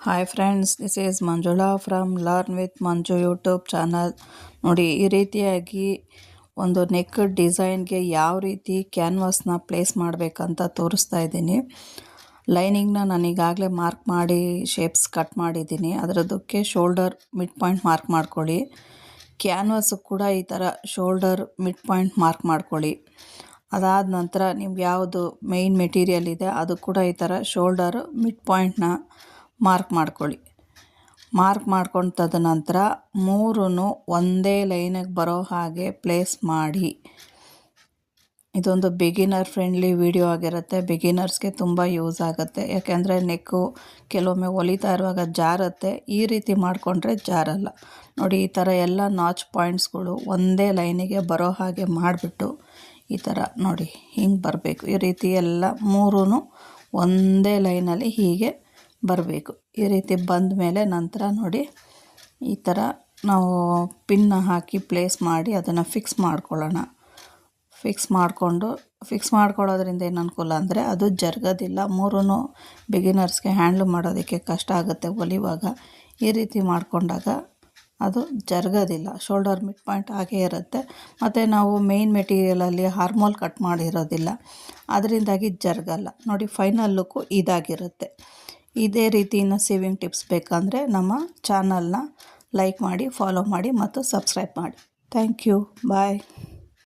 Hi friends, this is Manjula from learn with Manju YouTube channel. ನೋಡಿ, ಈ ರೀತಿಯಾಗಿ ಒಂದು ನೆಕ್ ಡಿಸೈನ್ಗೆ ಯಾವ ರೀತಿ ಕ್ಯಾನ್ವಾಸ್ನ ಪ್ಲೇಸ್ ಮಾಡಬೇಕಂತ ತೋರಿಸ್ತಾ ಇದ್ದೀನಿ. ಲೈನಿಂಗ್ನ ನಾನು ಈಗಾಗಲೇ ಮಾರ್ಕ್ ಮಾಡಿ ಶೇಪ್ಸ್ ಕಟ್ ಮಾಡಿದ್ದೀನಿ. ಅದರದಕ್ಕೆ ಶೋಲ್ಡರ್ ಮಿಡ್ ಪಾಯಿಂಟ್ ಮಾರ್ಕ್ ಮಾಡ್ಕೊಳ್ಳಿ. ಕ್ಯಾನ್ವಾಸು ಕೂಡ ಈ ಥರ ಶೋಲ್ಡರ್ ಮಿಡ್ ಪಾಯಿಂಟ್ ಮಾರ್ಕ್ ಮಾಡ್ಕೊಳ್ಳಿ. ಅದಾದ ನಂತರ ನಿಮ್ಗೆ ಯಾವುದು ಮೇಯ್ನ್ ಮೆಟೀರಿಯಲ್ ಇದೆ ಅದು ಕೂಡ ಈ ಥರ ಶೋಲ್ಡರ್ ಮಿಡ್ ಪಾಯಿಂಟ್ನ ಮಾರ್ಕ್ ಮಾಡ್ಕೊಳ್ಳಿ. ಮಾರ್ಕ್ ಮಾಡ್ಕೊಂಡು ತದನಂತರ ಮೂರೂ ಒಂದೇ ಲೈನಿಗೆ ಬರೋ ಹಾಗೆ ಪ್ಲೇಸ್ ಮಾಡಿ. ಇದೊಂದು ಬಿಗಿನರ್ ಫ್ರೆಂಡ್ಲಿ ವಿಡಿಯೋ ಆಗಿರುತ್ತೆ. ಬಿಗಿನರ್ಸ್ಗೆ ತುಂಬ ಯೂಸ್ ಆಗುತ್ತೆ. ಯಾಕೆಂದರೆ ನೆಕ್ಕು ಕೆಲವೊಮ್ಮೆ ಹೊಲಿತಾ ಇರುವಾಗ ಜಾರುತ್ತೆ. ಈ ರೀತಿ ಮಾಡಿಕೊಂಡ್ರೆ ಜಾರಲ್ಲ. ನೋಡಿ, ಈ ಥರ ಎಲ್ಲ ನಾಚ್ ಪಾಯಿಂಟ್ಸ್ಗಳು ಒಂದೇ ಲೈನಿಗೆ ಬರೋ ಹಾಗೆ ಮಾಡಿಬಿಟ್ಟು ಈ ಥರ ನೋಡಿ ಹಿಂಗೆ ಬರಬೇಕು. ಈ ರೀತಿ ಎಲ್ಲ ಮೂರೂ ಒಂದೇ ಲೈನಲ್ಲಿ ಹೀಗೆ ಬರಬೇಕು. ಈ ರೀತಿ ಬಂದ ಮೇಲೆ ನಂತರ ನೋಡಿ ಈ ಥರ ನಾವು ಪಿನ್ನ ಹಾಕಿ ಪ್ಲೇಸ್ ಮಾಡಿ ಅದನ್ನು ಫಿಕ್ಸ್ ಮಾಡ್ಕೊಳ್ಳೋಣ. ಫಿಕ್ಸ್ ಮಾಡ್ಕೊಳ್ಳೋದ್ರಿಂದ ಏನು ಅನುಕೂಲ ಅಂದರೆ ಅದು ಜರುಗೋದಿಲ್ಲ. ಮೂರೂ ಬಿಗಿನರ್ಸ್ಗೆ ಹ್ಯಾಂಡ್ಲ್ ಮಾಡೋದಕ್ಕೆ ಕಷ್ಟ ಆಗುತ್ತೆ ಹೊಲಿವಾಗ. ಈ ರೀತಿ ಮಾಡಿಕೊಂಡಾಗ ಅದು ಜರುಗೋದಿಲ್ಲ. ಶೋಲ್ಡರ್ ಮಿಡ್ ಪಾಯಿಂಟ್ ಹಾಗೇ ಇರುತ್ತೆ. ಮತ್ತು ನಾವು ಮೇಯ್ನ್ ಮೆಟೀರಿಯಲಲ್ಲಿ ಹಾರ್ಮೋಲ್ ಕಟ್ ಮಾಡಿರೋದಿಲ್ಲ, ಅದರಿಂದಾಗಿ ಜರುಗಲ್ಲ. ನೋಡಿ, ಫೈನಲ್ ಲುಕ್ಕು ಇದಾಗಿರುತ್ತೆ. ಇದೇ ರೀತಿ ಇನ್ನು ಸೇವಿಂಗ್ ಟಿಪ್ಸ್ ಬೇಕಂದರೆ ನಮ್ಮ ಚಾನಲ್ನ ಲೈಕ್ ಮಾಡಿ, ಫಾಲೋ ಮಾಡಿ ಮತ್ತು ಸಬ್ಸ್ಕ್ರೈಬ್ ಮಾಡಿ. Thank you. ಬಾಯ್.